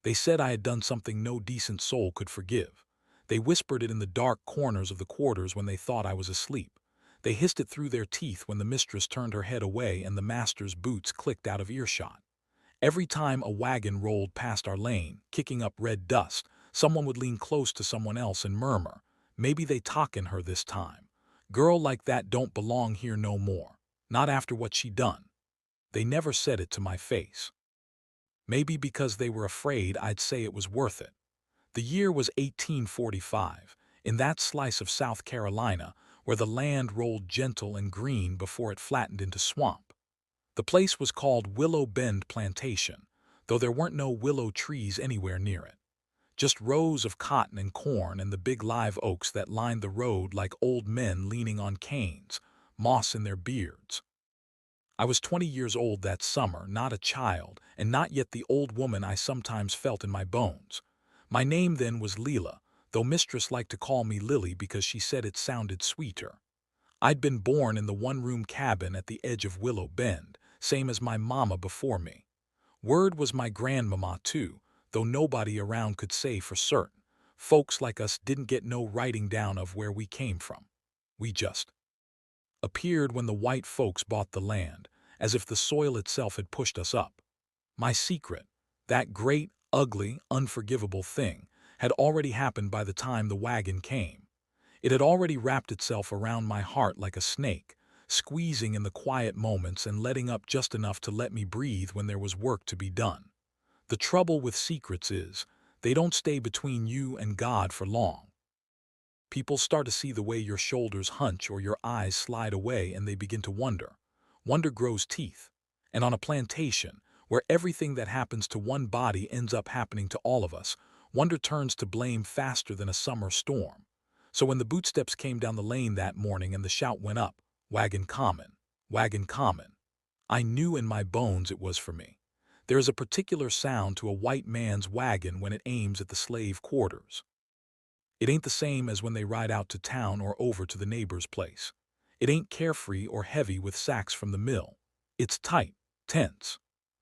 They said I had done something no decent soul could forgive. They whispered it in the dark corners of the quarters when they thought I was asleep. They hissed it through their teeth when the mistress turned her head away and the master's boots clicked out of earshot. Every time a wagon rolled past our lane, kicking up red dust, someone would lean close to someone else and murmur, "Maybe they talkin' her this time. Girl like that don't belong here no more. Not after what she done." They never said it to my face. Maybe because they were afraid I'd say it was worth it. The year was 1845, in that slice of South Carolina where the land rolled gentle and green before it flattened into swamp. The place was called Willow Bend Plantation, though there weren't no willow trees anywhere near it. Just rows of cotton and corn and the big live oaks that lined the road like old men leaning on canes, moss in their beards. I was 20 years old that summer, not a child, and not yet the old woman I sometimes felt in my bones. My name then was Leela, though mistress liked to call me Lily because she said it sounded sweeter. I'd been born in the one-room cabin at the edge of Willow Bend, same as my mama before me. Word was my grandmama too, though nobody around could say for certain. Folks like us didn't get no writing down of where we came from. We just appeared when the white folks bought the land, as if the soil itself had pushed us up. My secret, that great, ugly, unforgivable thing, had already happened by the time the wagon came. It had already wrapped itself around my heart like a snake, squeezing in the quiet moments and letting up just enough to let me breathe when there was work to be done. The trouble with secrets is, they don't stay between you and God for long. People start to see the way your shoulders hunch or your eyes slide away and they begin to wonder. Wonder grows teeth. And on a plantation, where everything that happens to one body ends up happening to all of us, wonder turns to blame faster than a summer storm. So when the bootsteps came down the lane that morning and the shout went up, "Wagon common, wagon common," I knew in my bones it was for me. There is a particular sound to a white man's wagon when it aims at the slave quarters. It ain't the same as when they ride out to town or over to the neighbor's place. It ain't carefree or heavy with sacks from the mill. It's tight, tense.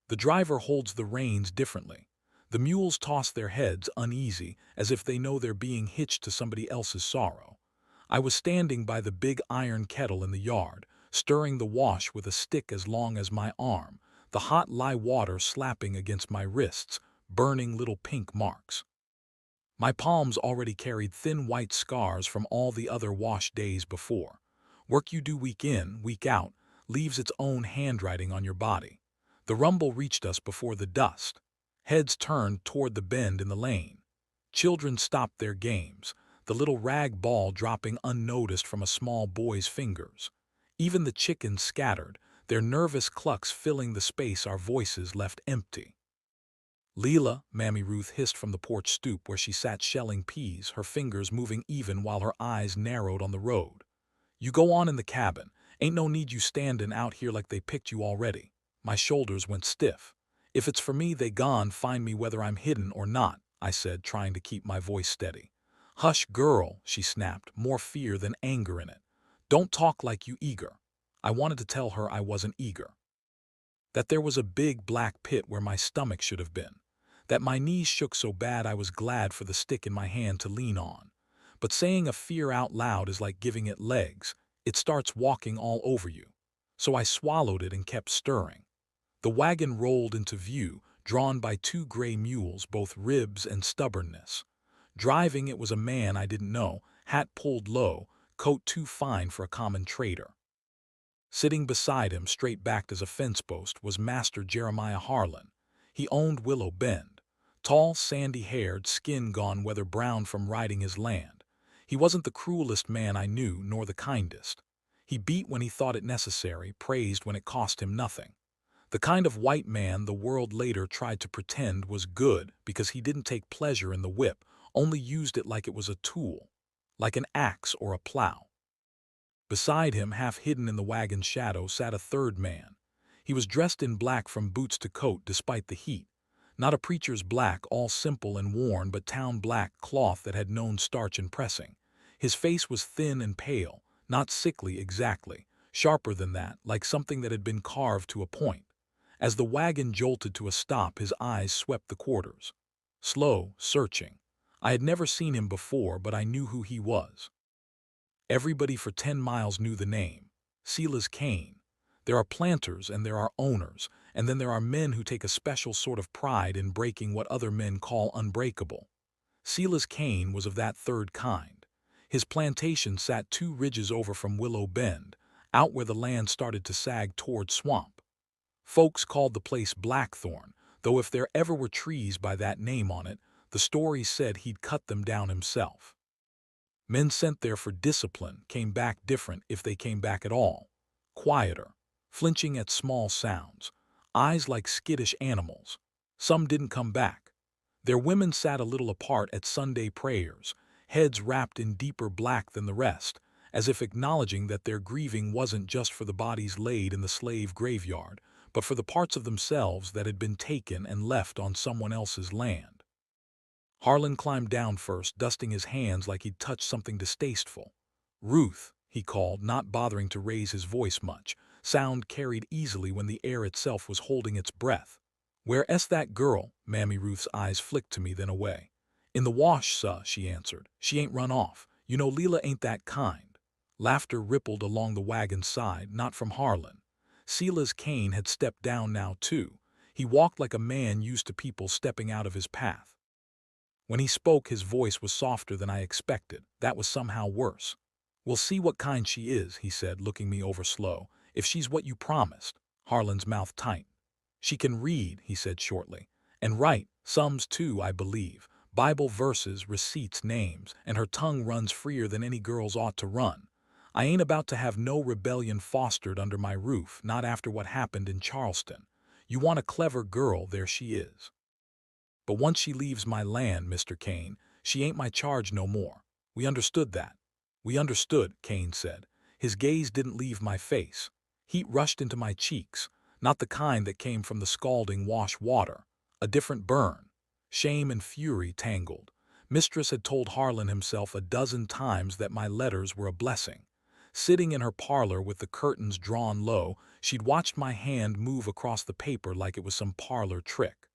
The driver holds the reins differently. The mules toss their heads uneasy as if they know they're being hitched to somebody else's sorrow. I was standing by the big iron kettle in the yard, stirring the wash with a stick as long as my arm, the hot lye water slapping against my wrists, burning little pink marks. My palms already carried thin white scars from all the other wash days before. Work you do week in, week out, leaves its own handwriting on your body. The rumble reached us before the dust. Heads turned toward the bend in the lane. Children stopped their games, the little rag ball dropping unnoticed from a small boy's fingers. Even the chickens scattered, their nervous clucks filling the space our voices left empty. "Leela," Mammy Ruth hissed from the porch stoop where she sat shelling peas, her fingers moving even while her eyes narrowed on the road. "You go on in the cabin. Ain't no need you standin' out here like they picked you already." My shoulders went stiff. "If it's for me, they gone find me whether I'm hidden or not," I said, trying to keep my voice steady. "Hush, girl," she snapped, more fear than anger in it. "Don't talk like you eager." I wanted to tell her I wasn't eager. That there was a big black pit where my stomach should have been. That my knees shook so bad I was glad for the stick in my hand to lean on. But saying a fear out loud is like giving it legs. It starts walking all over you. So I swallowed it and kept stirring. The wagon rolled into view, drawn by two gray mules, both ribs and stubbornness. Driving it was a man I didn't know, hat pulled low, coat too fine for a common trader. Sitting beside him, straight-backed as a fence post, was Master Jeremiah Harlan. He owned Willow Bend. Tall, sandy-haired, skin gone weather-brown from riding his land. He wasn't the cruelest man I knew, nor the kindest. He beat when he thought it necessary, praised when it cost him nothing. The kind of white man the world later tried to pretend was good because he didn't take pleasure in the whip, only used it like it was a tool, like an axe or a plow. Beside him, half hidden in the wagon's shadow, sat a third man. He was dressed in black from boots to coat despite the heat. Not a preacher's black, all simple and worn, but town black cloth that had known starch and pressing. His face was thin and pale, not sickly exactly, sharper than that, like something that had been carved to a point. As the wagon jolted to a stop, his eyes swept the quarters. slow, searching. I had never seen him before, but I knew who he was. Everybody for 10 miles knew the name. Silas Kane. There are planters and there are owners, and then there are men who take a special sort of pride in breaking what other men call unbreakable. Silas Kane was of that third kind. His plantation sat 2 ridges over from Willow Bend, out where the land started to sag toward swamp. Folks called the place Blackthorn, though if there ever were trees by that name on it, the story said he'd cut them down himself. Men sent there for discipline came back different if they came back at all. Quieter, flinching at small sounds, eyes like skittish animals. Some didn't come back. Their women sat a little apart at Sunday prayers, heads wrapped in deeper black than the rest, as if acknowledging that their grieving wasn't just for the bodies laid in the slave graveyard, but for the parts of themselves that had been taken and left on someone else's land. Harlan climbed down first, dusting his hands like he'd touched something distasteful. "Ruth," he called, not bothering to raise his voice much. Sound carried easily when the air itself was holding its breath. "Where's that girl?" Mammy Ruth's eyes flicked to me, then away. "In the wash, suh," she answered. "She ain't run off. You know Leela ain't that kind." Laughter rippled along the wagon's side, not from Harlan. Silas Kane had stepped down now, too. He walked like a man used to people stepping out of his path. When he spoke, his voice was softer than I expected. That was somehow worse. "We'll see what kind she is," he said, looking me over slow. "If she's what you promised." Harlan's mouth tightened. "She can read," he said shortly. "And write, sums too, I believe. Bible verses, receipts, names, and her tongue runs freer than any girl's ought to run. I ain't about to have no rebellion fostered under my roof, not after what happened in Charleston. You want a clever girl, there she is. But once she leaves my land, Mr. Kane, she ain't my charge no more. We understood that." "We understood," Kane said. His gaze didn't leave my face. Heat rushed into my cheeks, not the kind that came from the scalding wash water. A different burn. Shame and fury tangled. Mistress had told Harlan himself a dozen times that my letters were a blessing. Sitting in her parlor with the curtains drawn low, she'd watched my hand move across the paper like it was some parlor trick.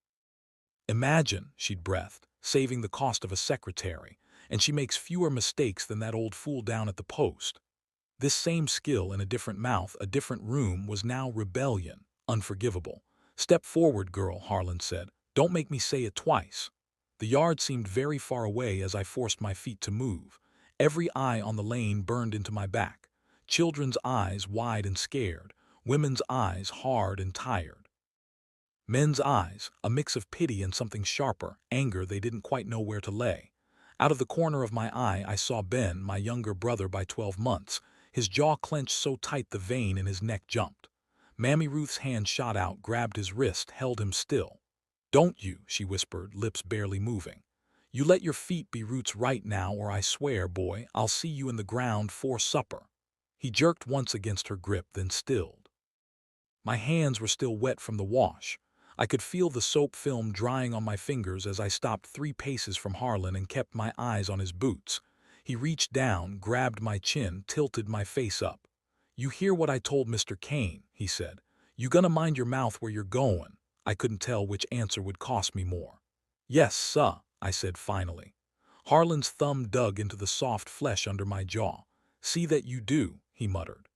"Imagine," she'd breathed, "saving the cost of a secretary, and she makes fewer mistakes than that old fool down at the post." This same skill in a different mouth, a different room, was now rebellion, unforgivable. "Step forward, girl," Harlan said. "Don't make me say it twice." The yard seemed very far away as I forced my feet to move. Every eye on the lane burned into my back. Children's eyes wide and scared, women's eyes hard and tired. Men's eyes, a mix of pity and something sharper, anger they didn't quite know where to lay. Out of the corner of my eye I saw Ben, my younger brother by 12 months, his jaw clenched so tight the vein in his neck jumped. Mammy Ruth's hand shot out, grabbed his wrist, held him still. "Don't you," she whispered, lips barely moving. "You let your feet be roots right now, or I swear, boy, I'll see you in the ground 'fore supper." He jerked once against her grip, then stilled. My hands were still wet from the wash. I could feel the soap film drying on my fingers as I stopped 3 paces from Harlan and kept my eyes on his boots. He reached down, grabbed my chin, tilted my face up. "You hear what I told Mr. Kane," he said. "You gonna mind your mouth where you're going?" I couldn't tell which answer would cost me more. "Yes, suh," I said finally. Harlan's thumb dug into the soft flesh under my jaw. "See that you do," he muttered.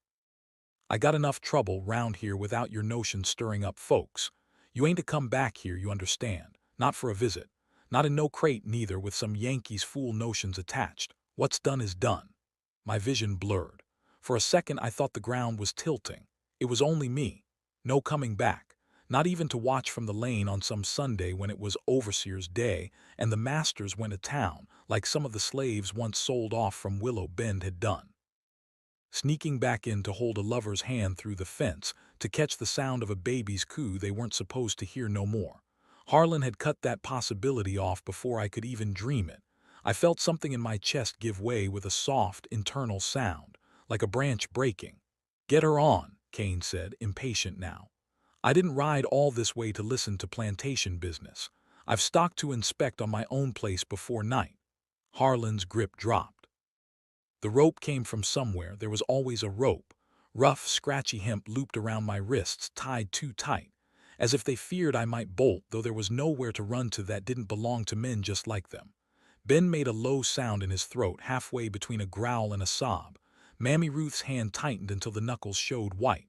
"I got enough trouble round here without your notions stirring up folks. You ain't to come back here, you understand. Not for a visit. Not in no crate neither, with some Yankees fool notions attached. What's done is done." My vision blurred. For a second I thought the ground was tilting. It was only me. No coming back. Not even to watch from the lane on some Sunday when it was overseer's day and the masters went to town, like some of the slaves once sold off from Willow Bend had done. Sneaking back in to hold a lover's hand through the fence, to catch the sound of a baby's coo they weren't supposed to hear no more. Harlan had cut that possibility off before I could even dream it. I felt something in my chest give way with a soft, internal sound, like a branch breaking. "Get her on," Kane said, impatient now. "I didn't ride all this way to listen to plantation business. I've stock to inspect on my own place before night." Harlan's grip dropped. The rope came from somewhere. There was always a rope. Rough, scratchy hemp looped around my wrists, tied too tight. as if they feared I might bolt, though there was nowhere to run to that didn't belong to men just like them. Ben made a low sound in his throat, halfway between a growl and a sob. Mammy Ruth's hand tightened until the knuckles showed white.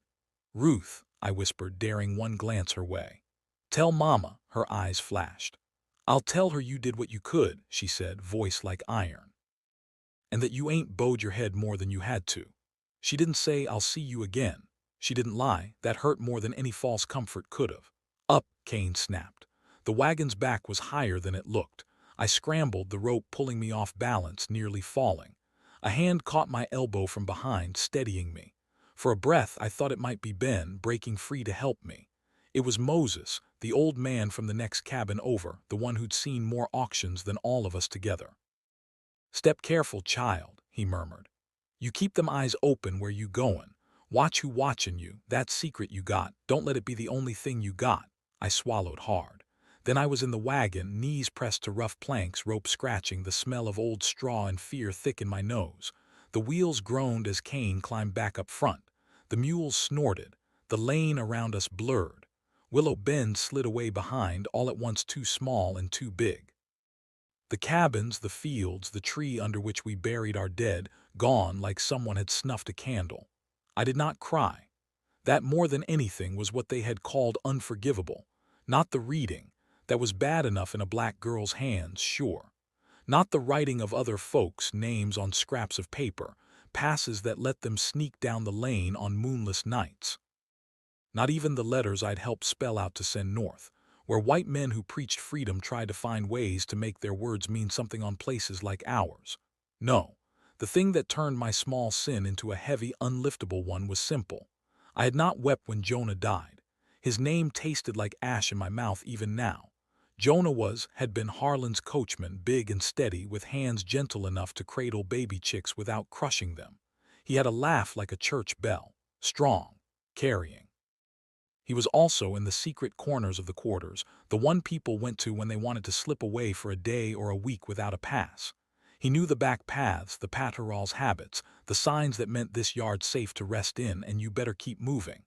"Ruth," I whispered, daring one glance her way. "Tell Mama," her eyes flashed. "I'll tell her you did what you could," she said, voice like iron. "And that you ain't bowed your head more than you had to." She didn't say, "I'll see you again." She didn't lie. That hurt more than any false comfort could have. "Up," Kane snapped. The wagon's back was higher than it looked. I scrambled, the rope pulling me off balance, nearly falling. A hand caught my elbow from behind, steadying me. For a breath, I thought it might be Ben, breaking free to help me. It was Moses, the old man from the next cabin over, the one who'd seen more auctions than all of us together. "Step careful, child," he murmured. "You keep them eyes open where you goin'. Watch who watchin' you, that secret you got, don't let it be the only thing you got." I swallowed hard. Then I was in the wagon, knees pressed to rough planks, rope scratching, the smell of old straw and fear thick in my nose. The wheels groaned as Kane climbed back up front. The mules snorted. The lane around us blurred. Willow Bend slid away behind, all at once too small and too big. The cabins, the fields, the tree under which we buried our dead, gone like someone had snuffed a candle. I did not cry. That more than anything was what they had called unforgivable. Not the reading. That was bad enough in a black girl's hands, sure. Not the writing of other folks' names on scraps of paper, passes that let them sneak down the lane on moonless nights. Not even the letters I'd helped spell out to send north, where white men who preached freedom tried to find ways to make their words mean something on places like ours. No, the thing that turned my small sin into a heavy, unliftable one was simple. I had not wept when Jonah died. His name tasted like ash in my mouth even now. Jonah had been Harlan's coachman, big and steady, with hands gentle enough to cradle baby chicks without crushing them. He had a laugh like a church bell, strong, carrying. He was also in the secret corners of the quarters, the one people went to when they wanted to slip away for a day or a week without a pass. He knew the back paths, the paterol's habits, the signs that meant this yard's safe to rest in and you better keep moving.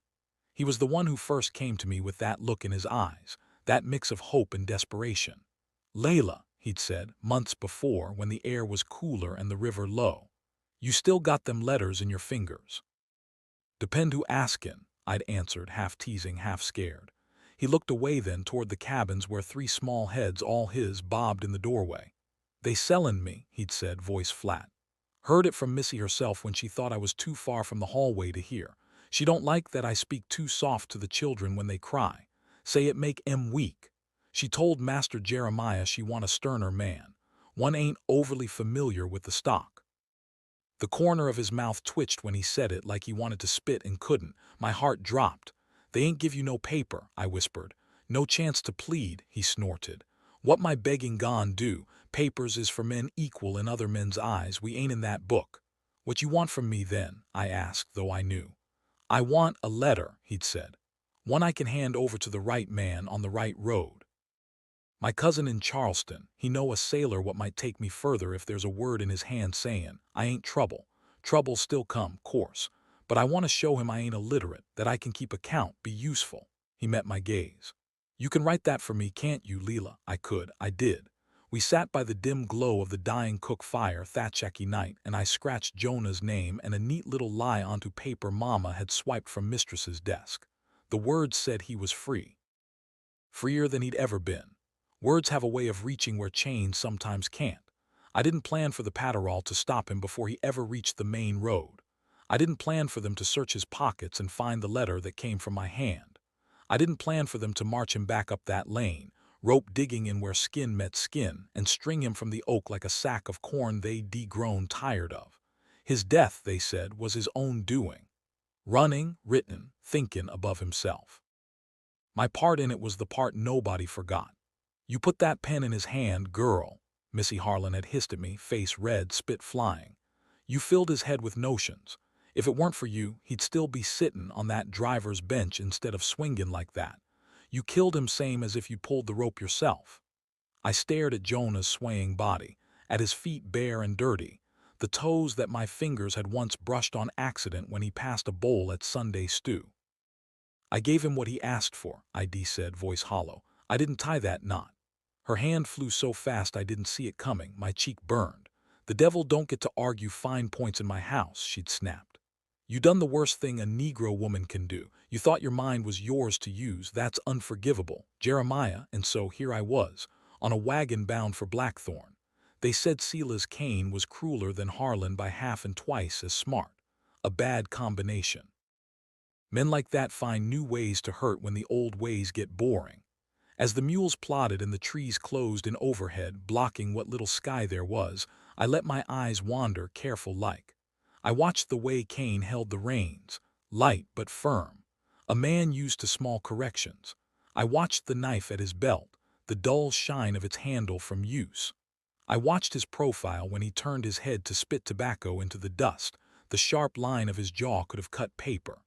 He was the one who first came to me with that look in his eyes, that mix of hope and desperation. "Layla," he'd said, months before, when the air was cooler and the river low. "You still got them letters in your fingers." "Depend who askin'," I'd answered, half teasing, half scared. He looked away then toward the cabins where three small heads, all his, bobbed in the doorway. "They sellin' me," he'd said, voice flat. "Heard it from Missy herself when she thought I was too far from the hallway to hear. She don't like that I speak too soft to the children when they cry. Say it make 'em weak. She told Master Jeremiah she want a sterner man. One ain't overly familiar with the stock." The corner of his mouth twitched when he said it, like he wanted to spit and couldn't. My heart dropped. "They ain't give you no paper," I whispered. "No chance to plead," he snorted. "What my begging gon' do? Papers is for men equal in other men's eyes. We ain't in that book." "What you want from me, then?" I asked, though I knew. "I want a letter," he'd said. "One I can hand over to the right man on the right road. My cousin in Charleston, he know a sailor what might take me further if there's a word in his hand sayin', I ain't trouble. Trouble still come, course. But I want to show him I ain't illiterate, that I can keep account, be useful." He met my gaze. "You can write that for me, can't you, Leela?" I could, I did. We sat by the dim glow of the dying cook fire thatchacky night, and I scratched Jonah's name and a neat little lie onto paper Mama had swiped from Mistress's desk. The words said he was free. Freer than he'd ever been. Words have a way of reaching where chains sometimes can't. I didn't plan for the paterol to stop him before he ever reached the main road. I didn't plan for them to search his pockets and find the letter that came from my hand. I didn't plan for them to march him back up that lane, rope digging in where skin met skin, and string him from the oak like a sack of corn they'd grown tired of. His death, they said, was his own doing. Running, written, thinking above himself. My part in it was the part nobody forgot. "You put that pen in his hand, girl," Missy Harlan had hissed at me, face red, spit flying. "You filled his head with notions. If it weren't for you, he'd still be sittin' on that driver's bench instead of swingin' like that. You killed him same as if you pulled the rope yourself." I stared at Jonah's swaying body, at his feet bare and dirty, the toes that my fingers had once brushed on accident when he passed a bowl at Sunday stew. I gave him what he asked for, ID said, voice hollow. I didn't tie that knot. Her hand flew so fast I didn't see it coming. My cheek burned. The devil don't get to argue fine points in my house, she'd snapped. You done the worst thing a Negro woman can do. You thought your mind was yours to use. That's unforgivable, Jeremiah. And so here I was, on a wagon bound for Blackthorn. They said Silas Kane was crueler than Harlan by half and twice as smart. A bad combination. Men like that find new ways to hurt when the old ways get boring. As the mules plodded and the trees closed in overhead, blocking what little sky there was, I let my eyes wander careful-like. I watched the way Kane held the reins, light but firm, a man used to small corrections. I watched the knife at his belt, the dull shine of its handle from use. I watched his profile when he turned his head to spit tobacco into the dust. The sharp line of his jaw could have cut paper.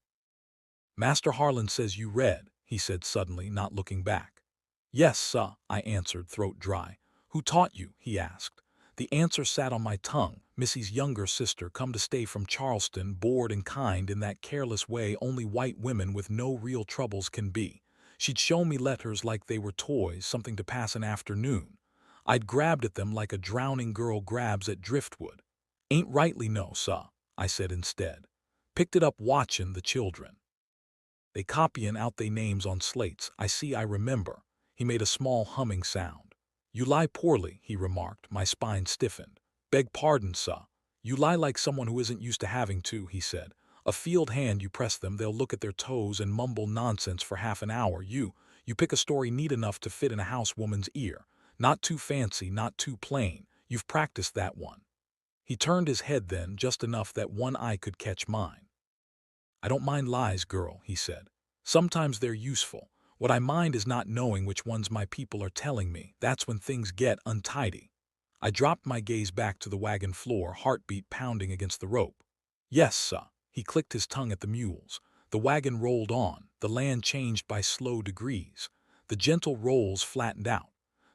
Master Harlan says you read, he said suddenly, not looking back. Yes, sir, I answered, throat dry. Who taught you? He asked. The answer sat on my tongue. Missy's younger sister, come to stay from Charleston, bored and kind in that careless way only white women with no real troubles can be. She'd show me letters like they were toys, something to pass an afternoon. I'd grabbed at them like a drowning girl grabs at driftwood. Ain't rightly no, sir, I said instead. Picked it up watchin' the children. They copyin' out they names on slates. I remember. He made a small humming sound. You lie poorly, he remarked. My spine stiffened. Beg pardon, sir. You lie like someone who isn't used to having to, he said. A field hand, you press them, they'll look at their toes and mumble nonsense for half an hour. You pick a story neat enough to fit in a housewoman's ear. Not too fancy, not too plain. You've practiced that one. He turned his head then, just enough that one eye could catch mine. I don't mind lies, girl, he said. Sometimes they're useful. What I mind is not knowing which ones my people are telling me. That's when things get untidy. I dropped my gaze back to the wagon floor, heartbeat pounding against the rope. Yes, sir. He clicked his tongue at the mules. The wagon rolled on. The land changed by slow degrees. The gentle rolls flattened out.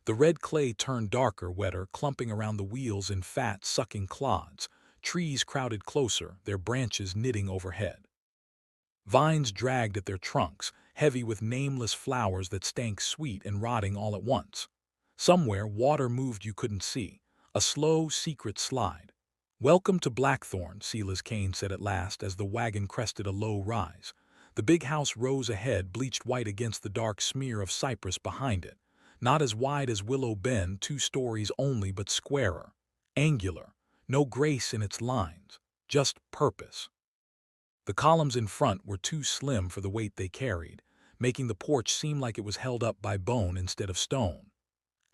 The red clay turned darker, wetter, clumping around the wheels in fat, sucking clods. Trees crowded closer, their branches knitting overhead. Vines dragged at their trunks, heavy with nameless flowers that stank sweet and rotting all at once. Somewhere, water moved you couldn't see, a slow, secret slide. Welcome to Blackthorn, Silas Kane said at last as the wagon crested a low rise. The big house rose ahead, bleached white against the dark smear of cypress behind it. Not as wide as Willow Bend, 2 stories only, but squarer, angular, no grace in its lines, just purpose. The columns in front were too slim for the weight they carried, making the porch seem like it was held up by bone instead of stone.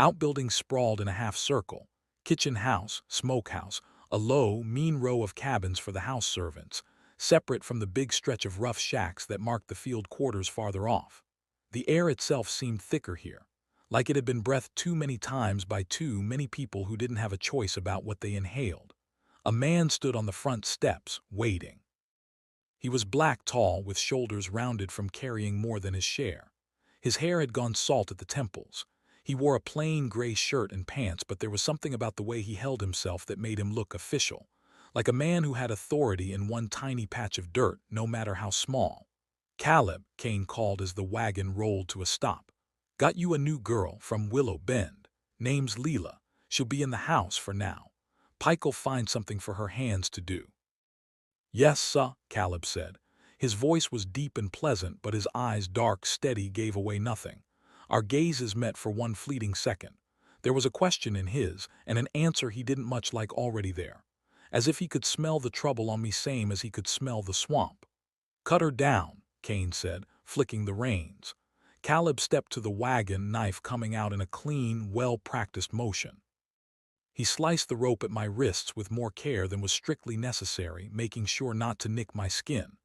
Outbuildings sprawled in a half circle, kitchen house, smokehouse, a low, mean row of cabins for the house servants, separate from the big stretch of rough shacks that marked the field quarters farther off. The air itself seemed thicker here, like it had been breathed too many times by too many people who didn't have a choice about what they inhaled. A man stood on the front steps, waiting. He was black, tall, with shoulders rounded from carrying more than his share. His hair had gone salt at the temples. He wore a plain gray shirt and pants, but there was something about the way he held himself that made him look official, like a man who had authority in one tiny patch of dirt, no matter how small. Caleb, Kane called as the wagon rolled to a stop. Got you a new girl from Willow Bend. Name's Leela. She'll be in the house for now. Pike'll find something for her hands to do. Yes, sir, Caleb said. His voice was deep and pleasant, but his eyes, dark, steady, gave away nothing. Our gazes met for one fleeting second. There was a question in his, and an answer he didn't much like already there. As if he could smell the trouble on me same as he could smell the swamp. Cut her down, Kane said, flicking the reins. Caleb stepped to the wagon, knife coming out in a clean, well-practiced motion. He sliced the rope at my wrists with more care than was strictly necessary, making sure not to nick my skin.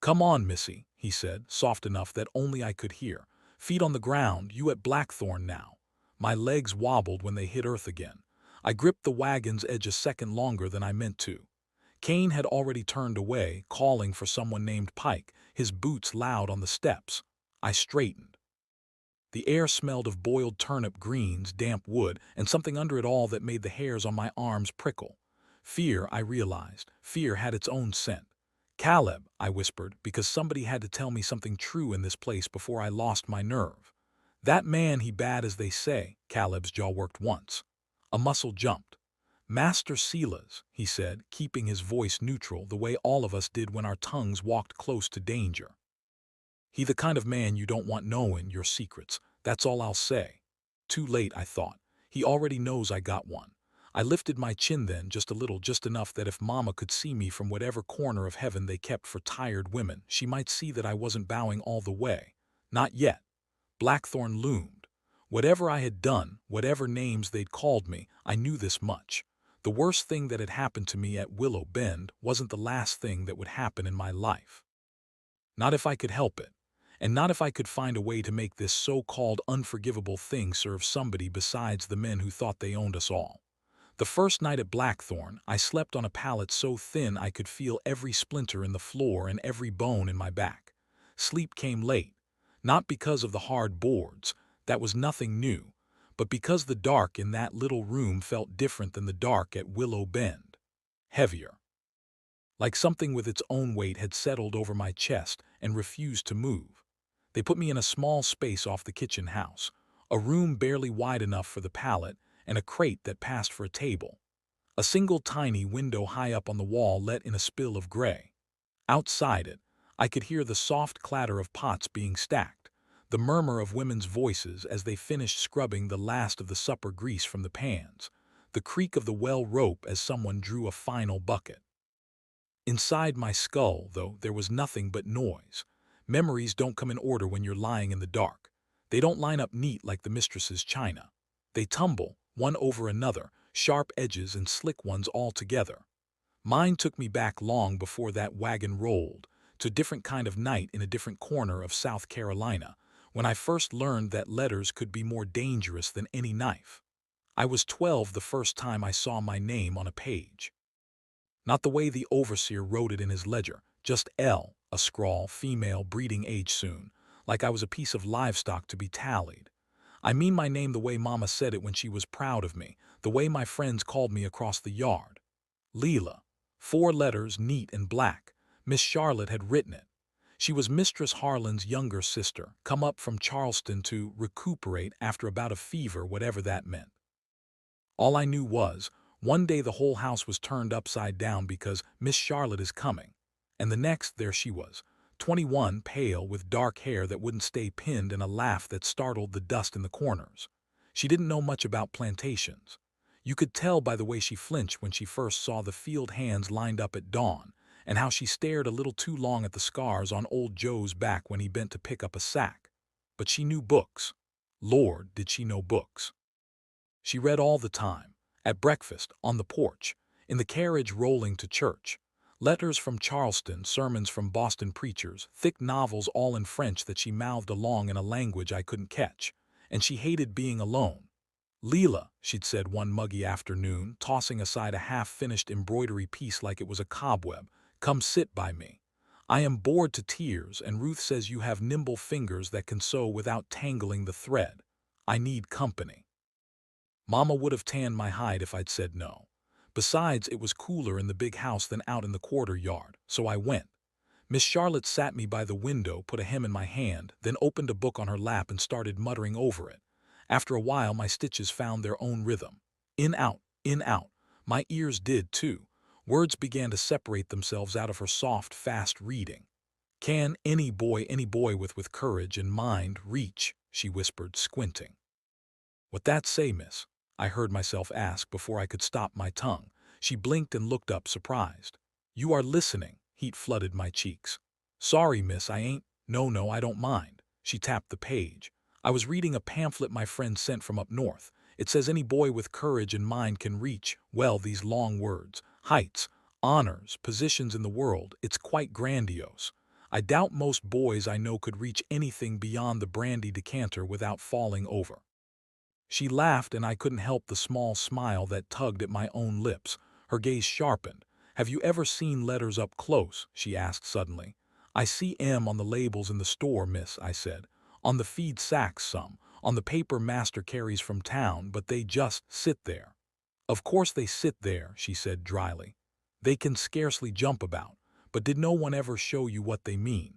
Come on, Missy, he said, soft enough that only I could hear. Feet on the ground, you at Blackthorn now. My legs wobbled when they hit earth again. I gripped the wagon's edge a second longer than I meant to. Kane had already turned away, calling for someone named Pike, his boots loud on the steps. I straightened. The air smelled of boiled turnip greens, damp wood, and something under it all that made the hairs on my arms prickle. Fear, I realized. Fear had its own scent. Caleb, I whispered, because somebody had to tell me something true in this place before I lost my nerve. That man, he bad as they say. Caleb's jaw worked once. A muscle jumped. Master Silas, he said, keeping his voice neutral the way all of us did when our tongues walked close to danger. He the kind of man you don't want knowing your secrets, that's all I'll say. Too late, I thought. He already knows I got one. I lifted my chin then, just a little, just enough that if Mama could see me from whatever corner of heaven they kept for tired women, she might see that I wasn't bowing all the way. Not yet. Blackthorn loomed. Whatever I had done, whatever names they'd called me, I knew this much. The worst thing that had happened to me at Willow Bend wasn't the last thing that would happen in my life. Not if I could help it. And not if I could find a way to make this so-called unforgivable thing serve somebody besides the men who thought they owned us all. The first night at Blackthorn, I slept on a pallet so thin I could feel every splinter in the floor and every bone in my back. Sleep came late, not because of the hard boards, that was nothing new, but because the dark in that little room felt different than the dark at Willow Bend. Heavier. Like something with its own weight had settled over my chest and refused to move. They put me in a small space off the kitchen house, a room barely wide enough for the pallet, and a crate that passed for a table. A single tiny window high up on the wall let in a spill of gray. Outside it, I could hear the soft clatter of pots being stacked, the murmur of women's voices as they finished scrubbing the last of the supper grease from the pans, the creak of the well rope as someone drew a final bucket. Inside my skull, though, there was nothing but noise. Memories don't come in order when you're lying in the dark. They don't line up neat like the mistress's china. They tumble, one over another, sharp edges and slick ones all together. Mine took me back long before that wagon rolled, to a different kind of night in a different corner of South Carolina, when I first learned that letters could be more dangerous than any knife. I was 12 the first time I saw my name on a page. Not the way the overseer wrote it in his ledger, just L, a scrawl, female, breeding age soon, like I was a piece of livestock to be tallied. I mean my name the way Mama said it when she was proud of me, the way my friends called me across the yard. Leela. 4 letters, neat and black. Miss Charlotte had written it. She was Mistress Harlan's younger sister, come up from Charleston to recuperate after about a fever, whatever that meant. All I knew was, one day the whole house was turned upside down because Miss Charlotte is coming. And the next, there she was, 21, pale, with dark hair that wouldn't stay pinned and a laugh that startled the dust in the corners. She didn't know much about plantations. You could tell by the way she flinched when she first saw the field hands lined up at dawn, and how she stared a little too long at the scars on old Joe's back when he bent to pick up a sack. But she knew books. Lord, did she know books. She read all the time, at breakfast, on the porch, in the carriage rolling to church. Letters from Charleston, sermons from Boston preachers, thick novels all in French that she mouthed along in a language I couldn't catch. And she hated being alone. Leela, she'd said one muggy afternoon, tossing aside a half-finished embroidery piece like it was a cobweb, come sit by me. I am bored to tears, and Ruth says you have nimble fingers that can sew without tangling the thread. I need company. Mama would have tanned my hide if I'd said no. Besides, it was cooler in the big house than out in the quarter yard, so I went. Miss Charlotte sat me by the window, put a hem in my hand, then opened a book on her lap and started muttering over it. After a while, my stitches found their own rhythm. In, out, in, out. My ears did, too. Words began to separate themselves out of her soft, fast reading. Can any boy with courage and mind reach? She whispered, squinting. What that say, miss? I heard myself ask before I could stop my tongue. She blinked and looked up, surprised. You are listening. Heat flooded my cheeks. Sorry, miss, I ain't. No, I don't mind. She tapped the page. I was reading a pamphlet my friend sent from up north. It says any boy with courage and mind can reach, well, these long words, heights, honors, positions in the world. It's quite grandiose. I doubt most boys I know could reach anything beyond the brandy decanter without falling over. She laughed, and I couldn't help the small smile that tugged at my own lips. Her gaze sharpened. Have you ever seen letters up close? She asked suddenly. I see M on the labels in the store, miss, I said. On the feed sacks some, on the paper master carries from town, but they just sit there. Of course they sit there, she said dryly. They can scarcely jump about, but did no one ever show you what they mean?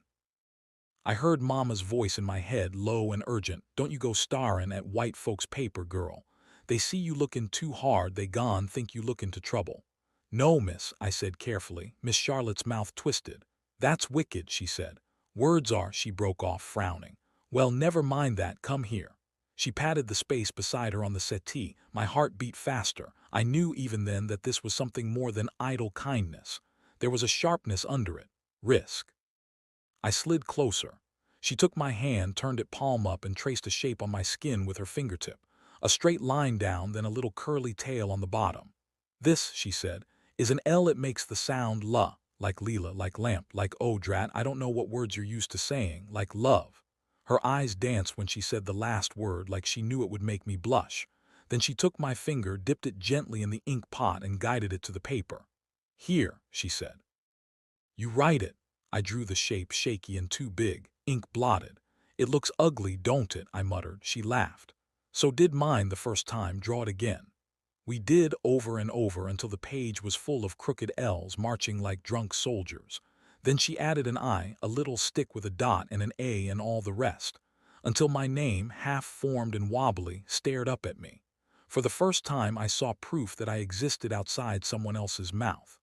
I heard Mama's voice in my head, low and urgent. Don't you go starrin' at white folks' paper, girl. They see you lookin' too hard, they gone think you look into trouble. No, miss, I said carefully. Miss Charlotte's mouth twisted. That's wicked, she said. Words are, she broke off, frowning. Well, never mind that, come here. She patted the space beside her on the settee. My heart beat faster. I knew even then that this was something more than idle kindness. There was a sharpness under it. Risk. I slid closer. She took my hand, turned it palm up, and traced a shape on my skin with her fingertip. A straight line down, then a little curly tail on the bottom. This, she said, is an L. It makes the sound la, like Leela, like lamp, like oh drat, I don't know what words you're used to saying, like love. Her eyes danced when she said the last word, like she knew it would make me blush. Then she took my finger, dipped it gently in the ink pot, and guided it to the paper. Here, she said. You write it. I drew the shape, shaky and too big, ink blotted. It looks ugly, don't it? I muttered. She laughed. So did mine the first time. Draw it again. We did over and over until the page was full of crooked L's marching like drunk soldiers. Then she added an I, a little stick with a dot and an A and all the rest, until my name, half formed and wobbly, stared up at me. For the first time I saw proof that I existed outside someone else's mouth.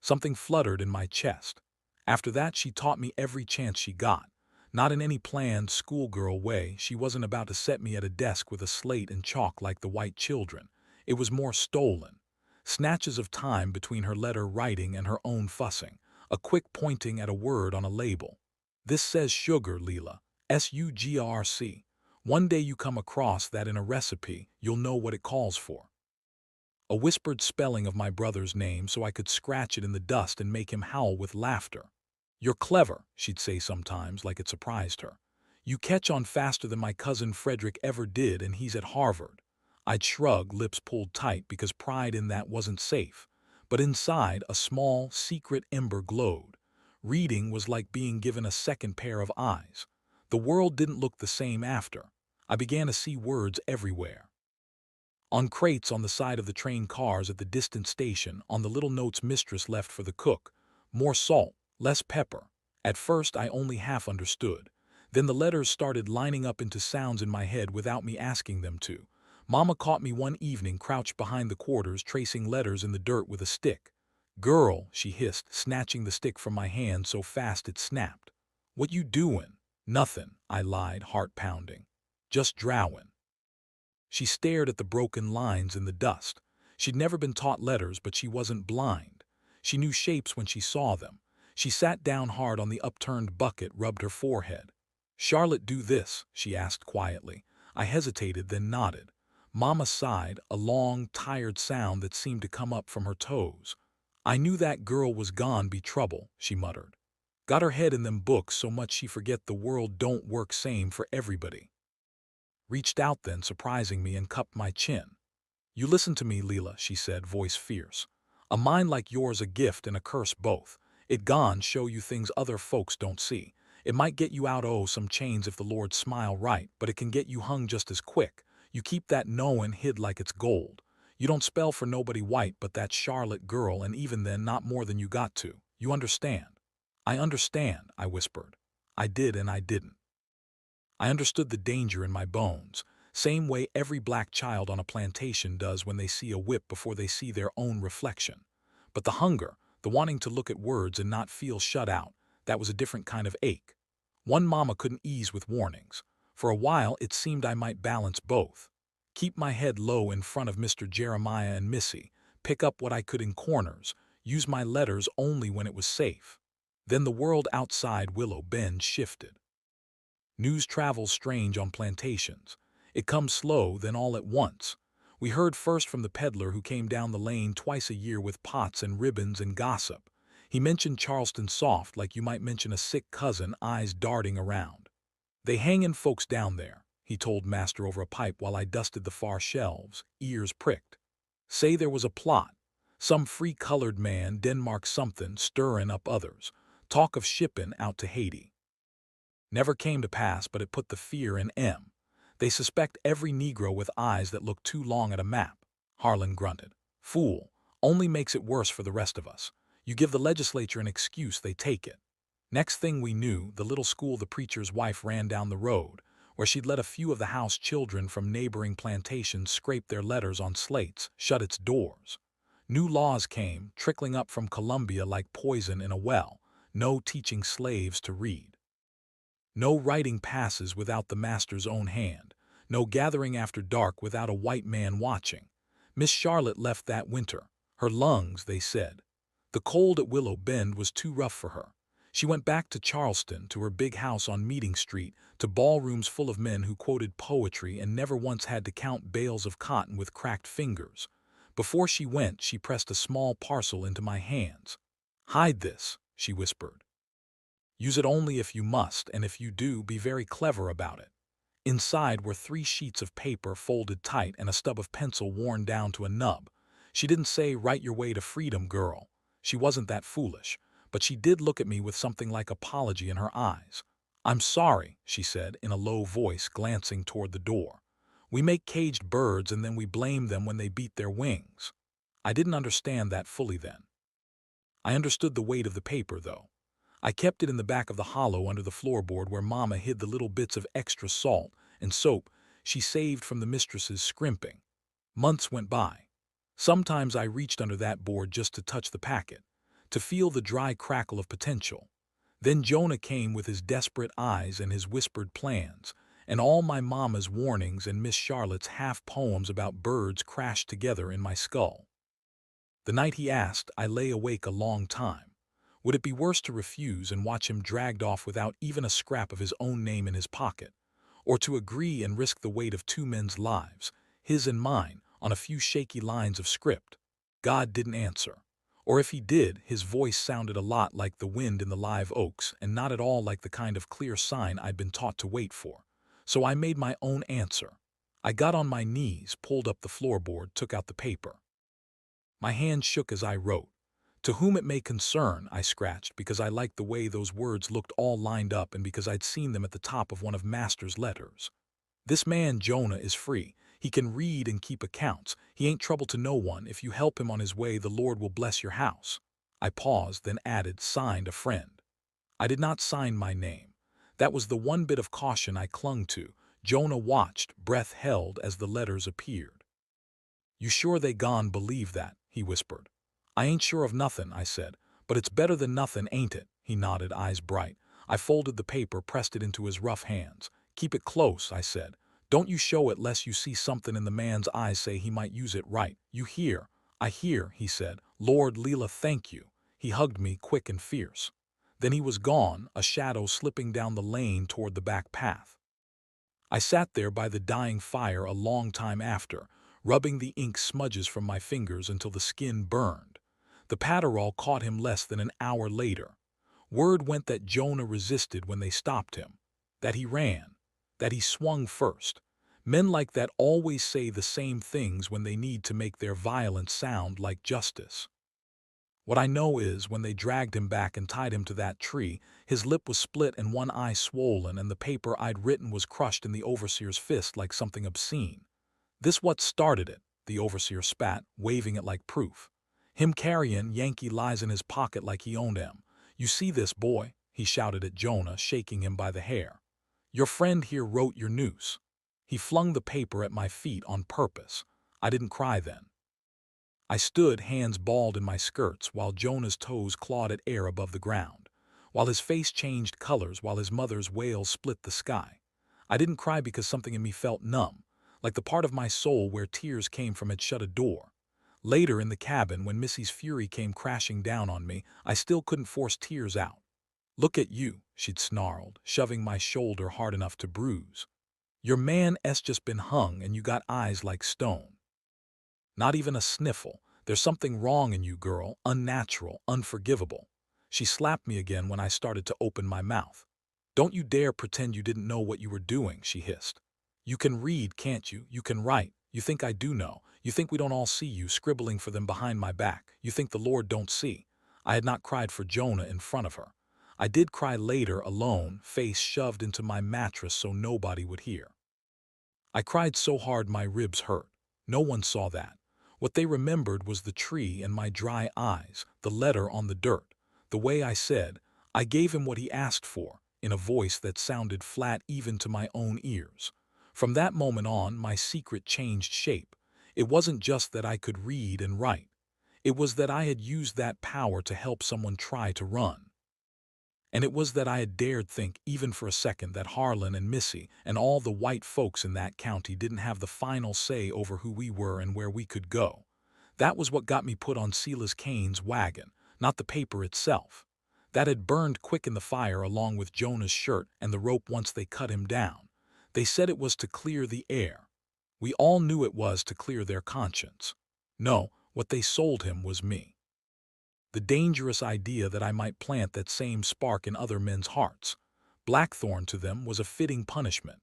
Something fluttered in my chest. After that she taught me every chance she got. Not in any planned schoolgirl way. She wasn't about to set me at a desk with a slate and chalk like the white children. It was more stolen. Snatches of time between her letter writing and her own fussing. A quick pointing at a word on a label. This says sugar, Leela. S-U-G-R-C. One day you come across that in a recipe, you'll know what it calls for. A whispered spelling of my brother's name so I could scratch it in the dust and make him howl with laughter. You're clever, she'd say sometimes, like it surprised her. You catch on faster than my cousin Frederick ever did, and he's at Harvard. I'd shrug, lips pulled tight, because pride in that wasn't safe. But inside, a small, secret ember glowed. Reading was like being given a second pair of eyes. The world didn't look the same after. I began to see words everywhere. On crates on the side of the train cars at the distant station, on the little notes mistress left for the cook. More salt, less pepper. At first I only half understood. Then the letters started lining up into sounds in my head without me asking them to. Mama caught me one evening crouched behind the quarters tracing letters in the dirt with a stick. Girl, she hissed, snatching the stick from my hand so fast it snapped. What you doin'? Nothin', I lied, heart pounding. Just drowin'. She stared at the broken lines in the dust. She'd never been taught letters, but she wasn't blind. She knew shapes when she saw them. She sat down hard on the upturned bucket, rubbed her forehead. Charlotte, do this, she asked quietly. I hesitated, then nodded. Mama sighed, a long, tired sound that seemed to come up from her toes. I knew that girl was gone be trouble, she muttered. Got her head in them books so much she forget the world don't work same for everybody. Reached out then, surprising me, and cupped my chin. You listen to me, Leela, she said, voice fierce. A mind like yours a gift and a curse both. It gone show you things other folks don't see. It might get you out some chains if the Lord smile right, but it can get you hung just as quick. You keep that knowin' hid like it's gold. You don't spell for nobody white but that Charlotte girl, and even then not more than you got to. You understand? I understand, I whispered. I did and I didn't. I understood the danger in my bones, same way every black child on a plantation does when they see a whip before they see their own reflection. But the hunger, the wanting to look at words and not feel shut out, that was a different kind of ache. One mama couldn't ease with warnings. For a while it seemed I might balance both. Keep my head low in front of Mr. Jeremiah and Missy, pick up what I could in corners, use my letters only when it was safe. Then the world outside Willow Bend shifted. News travels strange on plantations. It comes slow, then all at once. We heard first from the peddler who came down the lane twice a year with pots and ribbons and gossip. He mentioned Charleston soft like you might mention a sick cousin, eyes darting around. They hangin' folks down there, he told Master over a pipe while I dusted the far shelves, ears pricked. Say there was a plot. Some free-colored man, Denmark something, stirrin' up others. Talk of shippin' out to Haiti. Never came to pass, but it put the fear in M. They suspect every Negro with eyes that look too long at a map. Harlan grunted. Fool, only makes it worse for the rest of us. You give the legislature an excuse, they take it. Next thing we knew, the little school the preacher's wife ran down the road, where she'd let a few of the house children from neighboring plantations scrape their letters on slates, shut its doors. New laws came, trickling up from Columbia like poison in a well. No teaching slaves to read. No writing passes without the master's own hand. No gathering after dark without a white man watching. Miss Charlotte left that winter. Her lungs, they said. The cold at Willow Bend was too rough for her. She went back to Charleston, to her big house on Meeting Street, to ballrooms full of men who quoted poetry and never once had to count bales of cotton with cracked fingers. Before she went, she pressed a small parcel into my hands. "Hide this," she whispered. "Use it only if you must, and if you do, be very clever about it." Inside were 3 sheets of paper folded tight and a stub of pencil worn down to a nub. She didn't say, "Write your way to freedom, girl." She wasn't that foolish, but she did look at me with something like apology in her eyes. "I'm sorry," she said in a low voice, glancing toward the door. "We make caged birds and then we blame them when they beat their wings." I didn't understand that fully then. I understood the weight of the paper, though. I kept it in the back of the hollow under the floorboard where Mama hid the little bits of extra salt and soap she saved from the mistress's scrimping. Months went by. Sometimes I reached under that board just to touch the packet, to feel the dry crackle of potential. Then Jonah came with his desperate eyes and his whispered plans, and all my Mama's warnings and Miss Charlotte's half-poems about birds crashed together in my skull. The night he asked, I lay awake a long time. Would it be worse to refuse and watch him dragged off without even a scrap of his own name in his pocket, or to agree and risk the weight of 2 men's lives, his and mine, on a few shaky lines of script? God didn't answer. Or if he did, his voice sounded a lot like the wind in the live oaks and not at all like the kind of clear sign I'd been taught to wait for. So I made my own answer. I got on my knees, pulled up the floorboard, took out the paper. My hand shook as I wrote. "To whom it may concern," I scratched, because I liked the way those words looked all lined up and because I'd seen them at the top of one of Master's letters. "This man Jonah is free. He can read and keep accounts. He ain't trouble to no one. If you help him on his way, the Lord will bless your house." I paused, then added, "Signed, a friend." I did not sign my name. That was the one bit of caution I clung to. Jonah watched, breath held, as the letters appeared. "You sure they gone believe that?" he whispered. "I ain't sure of nothin'," I said. "But it's better than nothin', ain't it?" He nodded, eyes bright. I folded the paper, pressed it into his rough hands. "Keep it close," I said. "Don't you show it lest you see something in the man's eyes say he might use it right. You hear?" "I hear," he said. "Lord, Leela, thank you." He hugged me, quick and fierce. Then he was gone, a shadow slipping down the lane toward the back path. I sat there by the dying fire a long time after, rubbing the ink smudges from my fingers until the skin burned. The Paterol caught him less than an hour later. Word went that Jonah resisted when they stopped him, that he ran, that he swung first. Men like that always say the same things when they need to make their violence sound like justice. What I know is, when they dragged him back and tied him to that tree, his lip was split and one eye swollen, and the paper I'd written was crushed in the overseer's fist like something obscene. "This what started it," the overseer spat, waving it like proof. "Him carryin' Yankee lies in his pocket like he owned him. You see this, boy?" he shouted at Jonah, shaking him by the hair. "Your friend here wrote your noose." He flung the paper at my feet on purpose. I didn't cry then. I stood, hands balled in my skirts, while Jonah's toes clawed at air above the ground, while his face changed colors, while his mother's wails split the sky. I didn't cry because something in me felt numb, like the part of my soul where tears came from had shut a door. Later in the cabin, when Missy's fury came crashing down on me, I still couldn't force tears out. "Look at you," she'd snarled, shoving my shoulder hard enough to bruise. "Your man-'s just been hung and you got eyes like stone. Not even a sniffle. There's something wrong in you, girl, unnatural, unforgivable." She slapped me again when I started to open my mouth. "Don't you dare pretend you didn't know what you were doing," she hissed. "You can read, can't you? You can write. You think I do know. You think we don't all see you scribbling for them behind my back. You think the Lord don't see." I had not cried for Jonah in front of her. I did cry later, alone, face shoved into my mattress so nobody would hear. I cried so hard my ribs hurt. No one saw that. What they remembered was the tree and my dry eyes, the letter on the dirt, the way I said, I gave him what he asked for, in a voice that sounded flat even to my own ears. From that moment on, my secret changed shape. It wasn't just that I could read and write. It was that I had used that power to help someone try to run. And it was that I had dared think, even for a second, that Harlan and Missy and all the white folks in that county didn't have the final say over who we were and where we could go. That was what got me put on Silas Kane's wagon, not the paper itself. That had burned quick in the fire along with Jonah's shirt and the rope once they cut him down. They said it was to clear the air. We all knew it was to clear their conscience. No, what they sold him was me. The dangerous idea that I might plant that same spark in other men's hearts. Blackthorn to them was a fitting punishment.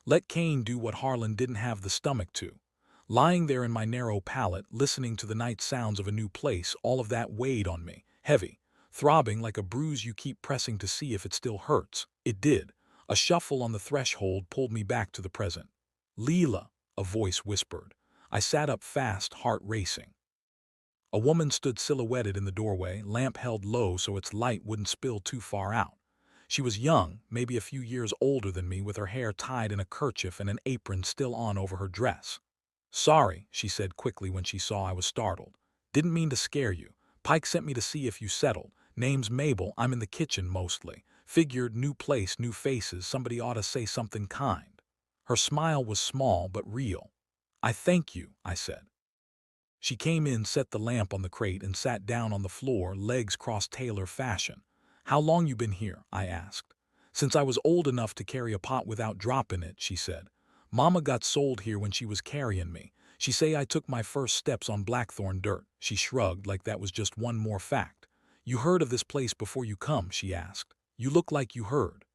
Let Kane do what Harlan didn't have the stomach to. Lying there in my narrow pallet, listening to the night sounds of a new place, all of that weighed on me, heavy, throbbing like a bruise you keep pressing to see if it still hurts. It did. A shuffle on the threshold pulled me back to the present. Leela, a voice whispered. I sat up fast, heart racing. A woman stood silhouetted in the doorway, lamp held low so its light wouldn't spill too far out. She was young, maybe a few years older than me, with her hair tied in a kerchief and an apron still on over her dress. "Sorry," she said quickly when she saw I was startled. "Didn't mean to scare you. Pike sent me to see if you settled. Name's Mabel, I'm in the kitchen mostly. Figured new place, new faces, somebody ought to say something kind." Her smile was small but real. "I thank you," I said. She came in, set the lamp on the crate, and sat down on the floor, legs crossed tailor fashion. "How long you been here?" I asked. "Since I was old enough to carry a pot without dropping it," she said. "Mama got sold here when she was carrying me. She say I took my first steps on blackthorn dirt." She shrugged like that was just one more fact. "You heard of this place before you come?" she asked. "You look like you heard."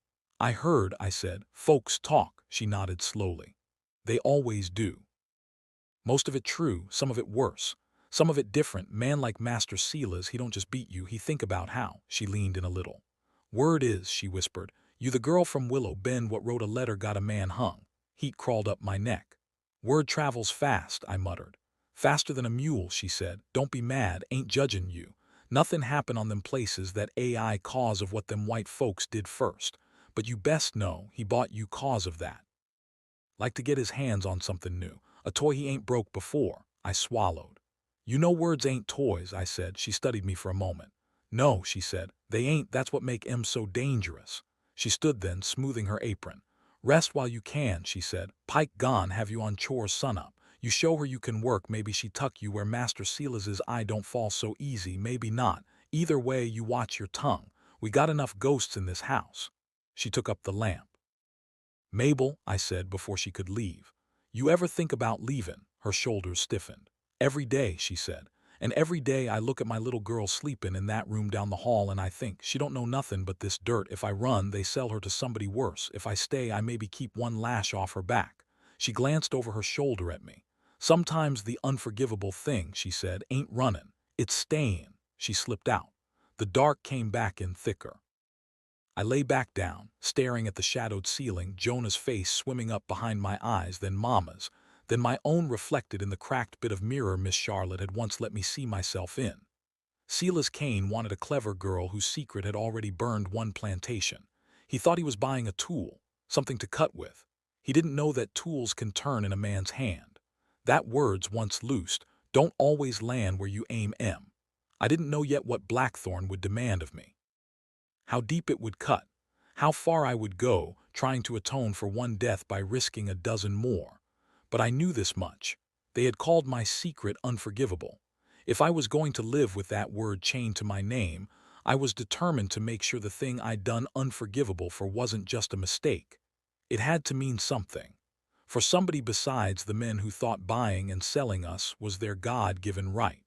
"I heard," I said. "Folks talk." She nodded slowly. "They always do. Most of it true, some of it worse. Some of it different. Man like Master Silas, he don't just beat you, he think about how." She leaned in a little. "Word is," she whispered, "you the girl from Willow Bend what wrote a letter got a man hung." Heat crawled up my neck. "Word travels fast," I muttered. "Faster than a mule," she said. "Don't be mad, ain't judging you. Nothing happened on them places that AI cause of what them white folks did first. But you best know he bought you cause of that. Like to get his hands on something new. A toy he ain't broke before." I swallowed. "You know words ain't toys," I said. She studied me for a moment. "No," she said, "they ain't. That's what make 'em so dangerous." She stood then, smoothing her apron. "Rest while you can," she said. "Pike gone have you on chores sunup. You show her you can work, maybe she tuck you where Master Silas's eye don't fall so easy, maybe not. Either way, you watch your tongue. We got enough ghosts in this house." She took up the lamp. "Mabel," I said before she could leave, "you ever think about leaving?" Her shoulders stiffened. "Every day," she said. "And every day I look at my little girl sleeping in that room down the hall and I think, she don't know nothing but this dirt. If I run, they sell her to somebody worse. If I stay, I maybe keep one lash off her back." She glanced over her shoulder at me. "Sometimes the unforgivable thing," she said, "ain't running. It's staying." She slipped out. The dark came back in thicker. I lay back down, staring at the shadowed ceiling, Jonah's face swimming up behind my eyes, then Mama's, then my own reflected in the cracked bit of mirror Miss Charlotte had once let me see myself in. Silas Kane wanted a clever girl whose secret had already burned one plantation. He thought he was buying a tool, something to cut with. He didn't know that tools can turn in a man's hand. That words, once loosed, don't always land where you aim 'em. I didn't know yet what Blackthorn would demand of me. How deep it would cut, how far I would go, trying to atone for one death by risking a dozen more. But I knew this much. They had called my secret unforgivable. If I was going to live with that word chained to my name, I was determined to make sure the thing I'd done unforgivable for wasn't just a mistake. It had to mean something. For somebody besides the men who thought buying and selling us was their God-given right.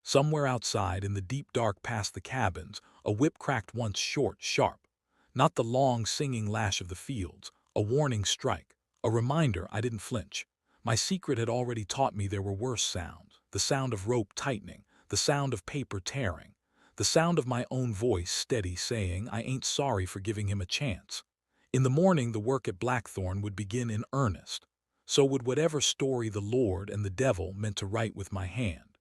Somewhere outside, in the deep dark past the cabins, a whip cracked once short, sharp. Not the long, singing lash of the fields, a warning strike, a reminder I didn't flinch. My secret had already taught me there were worse sounds, the sound of rope tightening, the sound of paper tearing, the sound of my own voice steady saying I ain't sorry for giving him a chance. In the morning, the work at Blackthorn would begin in earnest. So would whatever story the Lord and the devil meant to write with my hand.